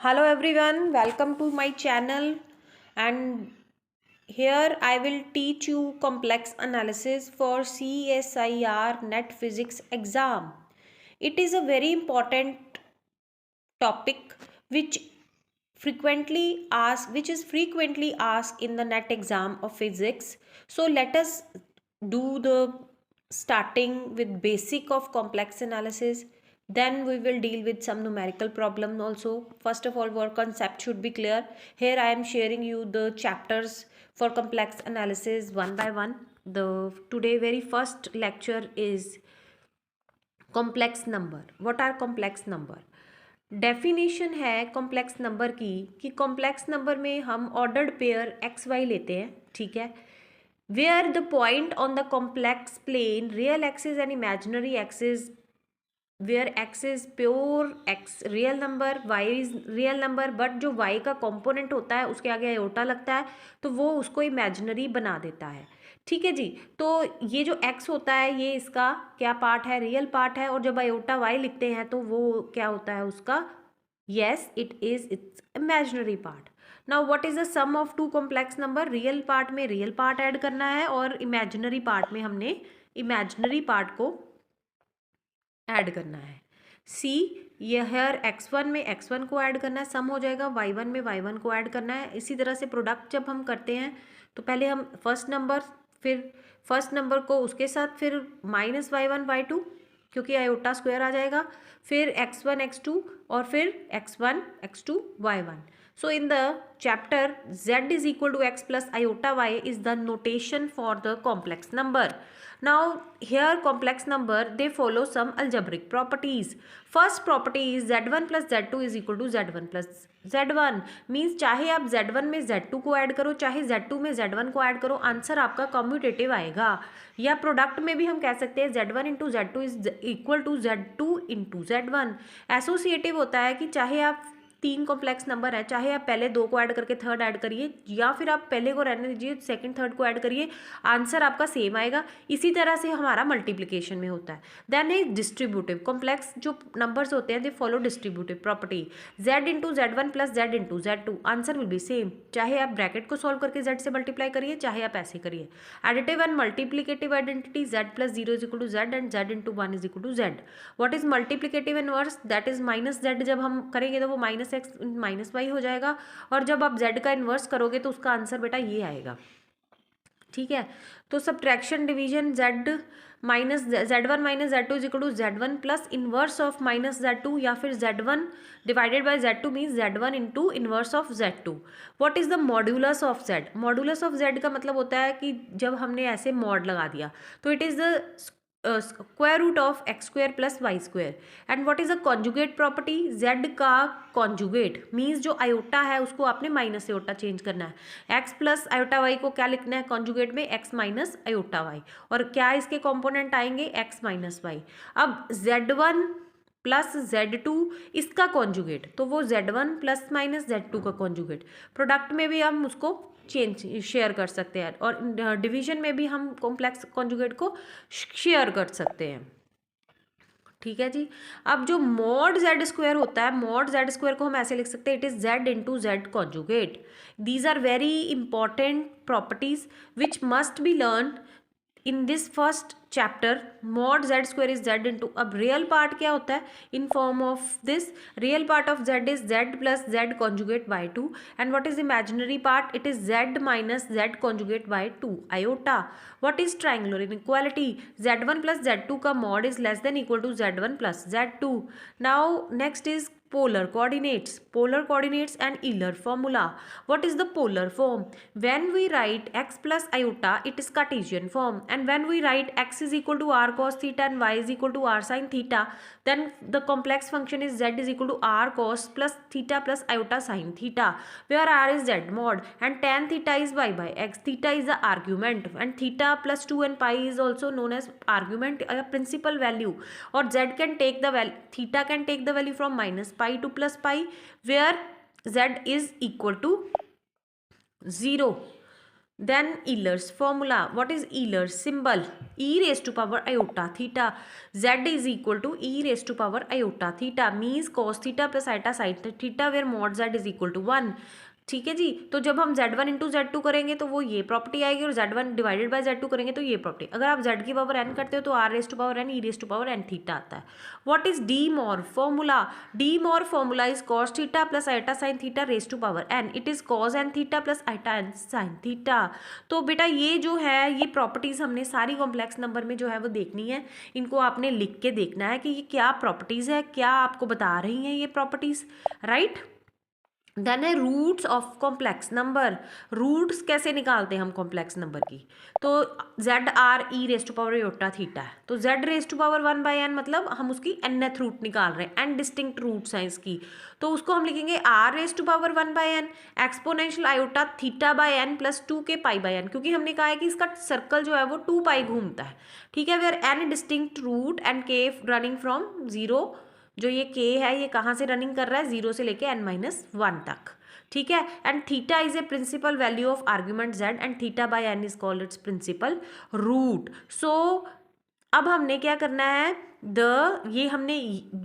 Hello everyone, welcome to my channel, and here I will teach you complex analysis for CSIR NET Physics exam. It is a very important topic which is frequently asked in the NET exam of physics. So let us do the starting with basic of complex analysis. Then we will deal with some numerical problem also. First of all, our concept should be clear. Here I am sharing you the chapters for complex analysis one by one. The today very first lecture is complex number. What are complex number? Definition है complex number की कि complex number में हम ordered pair x Y लेते हैं, ठीक है, where the point on the complex plane real axis and imaginary axis, where X is pure X real number, Y is real number, but जो Y का component होता है उसके आगे आयोटा लगता है तो वो उसको इमेजिनरी बना देता है. ठीक है जी. तो ये जो x होता है ये इसका क्या पार्ट है? रियल पार्ट है. और जब आयोटा y लिखते हैं तो वो क्या होता है उसका? Yes, it is it's imaginary part. Now what is the sum of two complex number? Real part में रियल पार्ट ऐड करना है और इमेजिनरी पार्ट में हमने इमेजिनरी पार्ट को ऐड करना है. सी, यह x1 में x1 को ऐड करना है, सम हो जाएगा. y1 में y1 को ऐड करना है. इसी तरह से प्रोडक्ट जब हम करते हैं तो पहले हम फर्स्ट नंबर को उसके साथ, फिर माइनस y1 y2 क्योंकि आयोटा स्क्वायर आ जाएगा, फिर x1 x2 और फिर x1 x2 y1. So in the chapter z is equal to x plus iota y is the notation for the complex number. Now here complex number they follow some algebraic properties. First property is z1 plus z2 is equal to z1 plus z1. Means चाहे आप z1 में z2 को add करो चाहे z2 में z1 को add करो, answer आपका कम्यूटेटिव आएगा. या प्रोडक्ट में भी हम कह सकते हैं z1 into z2 is equal to z2 into z1. Associative होता है कि चाहे आप तीन कॉम्प्लेक्स नंबर है, चाहे आप पहले दो को ऐड करके थर्ड ऐड करिए या फिर आप पहले को रहने दीजिए सेकंड थर्ड को ऐड करिए, आंसर आपका सेम आएगा. इसी तरह से हमारा मल्टीप्लिकेशन में होता है. देन है डिस्ट्रीब्यूटिव. कॉम्प्लेक्स जो नंबर्स होते हैं they follow distributive property. z into z1 plus z into z2, answer will be same. चाहे आप ब्रैकेट को सॉल्व करके z से मल्टीप्लाई करिए चाहे आप ऐसे करिए. Additive and multiplicative identity z plus zero is equal to z and z into one is equal to z. What is multiplicative inverse? That is minus z. जब हम करेंगे तो वो माइनस एक्स माइनस वाई हो जाएगा, और जब आप z का इन्वर्स करोगे तो उसका आंसर बेटा ये आएगा. ठीक है. तो subtraction division z minus z1 minus z2 is equal to z1 plus inverse of minus z2, या फिर z1 divided by z2 means z1 into inverse of z2. What is the modulus of z? Modulus of z का मतलब होता है कि जब हमने ऐसे मॉड लगा दिया तो it is the square root of X square plus Y square. And what is a conjugate property? z का कॉन्जुगेट मीन्स जो आयोटा है उसको आपने माइनस आयोटा चेंज करना है. x प्लस आयोटा y को क्या लिखना है कॉन्जुगेट में? x minus iota y. और क्या इसके कॉम्पोनेंट आएंगे? x minus Y. अब z1 प्लस z2 इसका कॉन्जुगेट, तो वो z1 प्लस माइनस z2 का कॉन्जुगेट. प्रोडक्ट में भी हम उसको शेयर कर सकते हैं और डिवीजन में भी हम कॉम्प्लेक्स कॉन्जुगेट को शेयर कर सकते हैं. ठीक है जी. अब जो मॉड z स्क्वायर होता है, मॉड z स्क्वायर को हम ऐसे लिख सकते हैं, it is z into Z conjugate. These are very important properties which must be learn in this first chapter. Mod z square is z into, अब real part क्या होता है in form of this? Real part of z is z plus z conjugate by two. And what is imaginary part? It is z minus z conjugate by two iota. What is triangular inequality? z1 plus z2 का mod is less than equal to z1 plus z2. Now next is polar coordinates and Euler formula. What is the polar form? When we write x plus iota, it is Cartesian form, and when we write x is equal to r cos theta and y is equal to r sin theta, then the complex function is z is equal to r cos plus theta plus iota sin theta, where r is z mod and tan theta is y by x. Theta is the argument and theta plus 2 and pi is also known as argument, a principal value, or z can take the value, theta can take the value from minus pi to plus pi, where z is equal to 0. Then Euler's formula. What is Euler's symbol? E raised to power iota theta. Z is equal to E raised to power iota theta means cos theta plus iota sin theta where mod z is equal to 1. ठीक है जी। तो जब हम z1 into z2 करेंगे तो वो ये प्रॉपर्टी आएगी और z1 डिवाइडेड बाय z2 करेंगे तो ये प्रॉपर्टी। अगर आप z की पावर n करते हो तो r raised to power n e raised to power n theta आता है। What is de Moivre formula? De Moivre formula is cos theta plus iota sine theta raised to power n। It is cos n theta plus iota n sine theta. तो बेटा ये जो है ये properties हमने सारी कॉम्प्लेक्स नंबर में जो है वो देखनी है। इनको आपने लिख के देखना है कि ये क्या प्रॉपर्टीज है, क्या आपको बता रही हैं ये प्रॉपर्टीज, राइट। देन है roots of complex number. Roots कैसे निकालते हैं हम कॉम्प्लेक्स नंबर की? तो z r e raised to power iota theta है, तो Z race to power 1/n मतलब हम उसकी nth रूट निकाल रहे हैं, n डिस्टिंक्ट रूट्स हैं इसकी। तो उसको हम लिखेंगे r raised to power 1/n exponential iota theta by n plus 2k pi by n, क्योंकि हमने कहा है कि इसका सर्कल जो है वो 2 पाई घूमता है, ठीक है। Where n distinct root and k running from 0, जो ये k है ये कहाँ से रनिंग कर रहा है, 0 से लेके n-1 तक, ठीक है। And theta is a principal value of argument z and theta by n is called its principal root. So अब हमने क्या करना है, ये हमने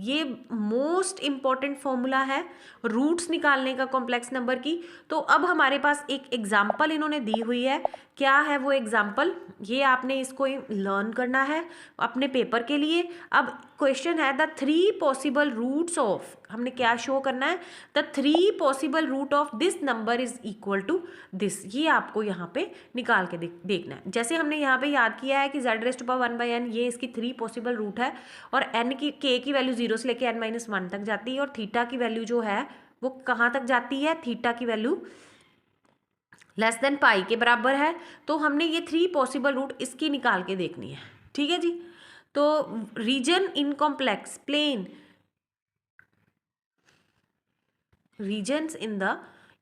ये मोस्ट इम्पॉर्टेंट फॉर्मूला है रूट्स निकालने का कॉम्प्लेक्स नंबर की। तो अब हमारे पास एक एग्जाम्पल इन्होंने दी हुई है। क्या है वो एग्जाम्पल? ये आपने इसको लर्न करना है अपने पेपर के लिए। अब क्वेश्चन है द 3 पॉसिबल रूट्स ऑफ, हमने क्या शो करना है, the 3 possible root of this number is equal to this. ये आपको यहाँ पे निकाल के देखना है। जैसे हमने यहाँ पे याद किया है कि z rest to power 1/n ये इसकी 3 पॉसिबल रूट है और n की k की वैल्यू 0 से लेके n-1 तक जाती है और थीटा की वैल्यू जो है वो कहाँ तक जाती है, थीटा की वैल्यू लेस देन पाई के बराबर है। तो हमने ये 3 पॉसिबल रूट इसकी निकाल के देखनी है, ठीक है जी। तो region in complex plane, regions in the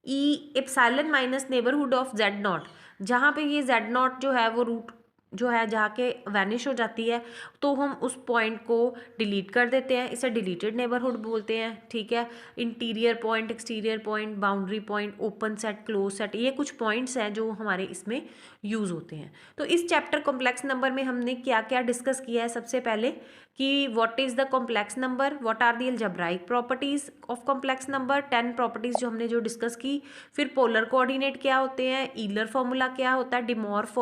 e epsilon minus neighbourhood of z naught, जहाँ पे ये z नॉट जो है वो रूट जो है जहाँ के वैनिश हो जाती है तो हम उस पॉइंट को डिलीट कर देते हैं, इसे डिलीटेड नेबरहुड बोलते हैं, ठीक है। Interior point, exterior point, boundary point, open set, close set, ये कुछ पॉइंट्स हैं जो हमारे इसमें यूज़ होते हैं। तो इस चैप्टर कॉम्प्लेक्स नंबर में हमने क्या क्या डिस्कस किया है? सबसे पहले कि what is the complex number, what are the algebraic properties of complex number, 10 properties जो हमने जो डिस्कस की। फिर पोलर कोऑर्डिनेट क्या होते हैं, ईलर फॉर्मूला क्या होता है, डिमॉर्फ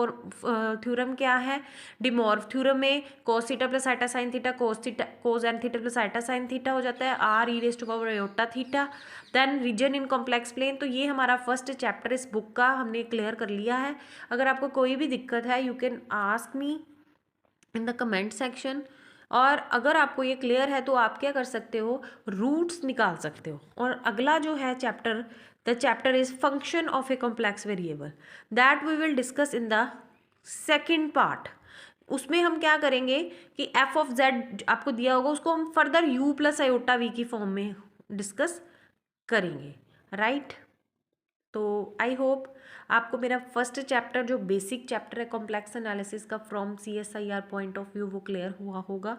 थ्योरम क्या है, डिमॉर्फ थ्योरम में cos theta plus iota sine theta cos n theta plus iota sine theta हो जाता है, r e raised to power iota theta. Then region in complex plane. तो ये हमारा फर्स्ट चैप्टर इस बुक का हमने क्लियर कर लिया है। अगर आपको कोई भी दिक्कत है you can ask me in the comment section. और अगर आपको ये क्लियर है तो आप क्या कर सकते हो, रूट्स निकाल सकते हो। और अगला जो है chapter, the chapter is function of a complex variable, that we will discuss in the second part. उसमें हम क्या करेंगे कि एफ ऑफ जेड आपको दिया होगा उसको हम further u plus iota v की फॉर्म में डिस्कस करेंगे, राइट। तो आई होप आपको मेरा फर्स्ट चैप्टर जो बेसिक चैप्टर है कॉम्प्लेक्स एनालिसिस का from CSIR point of view वो क्लियर हुआ होगा।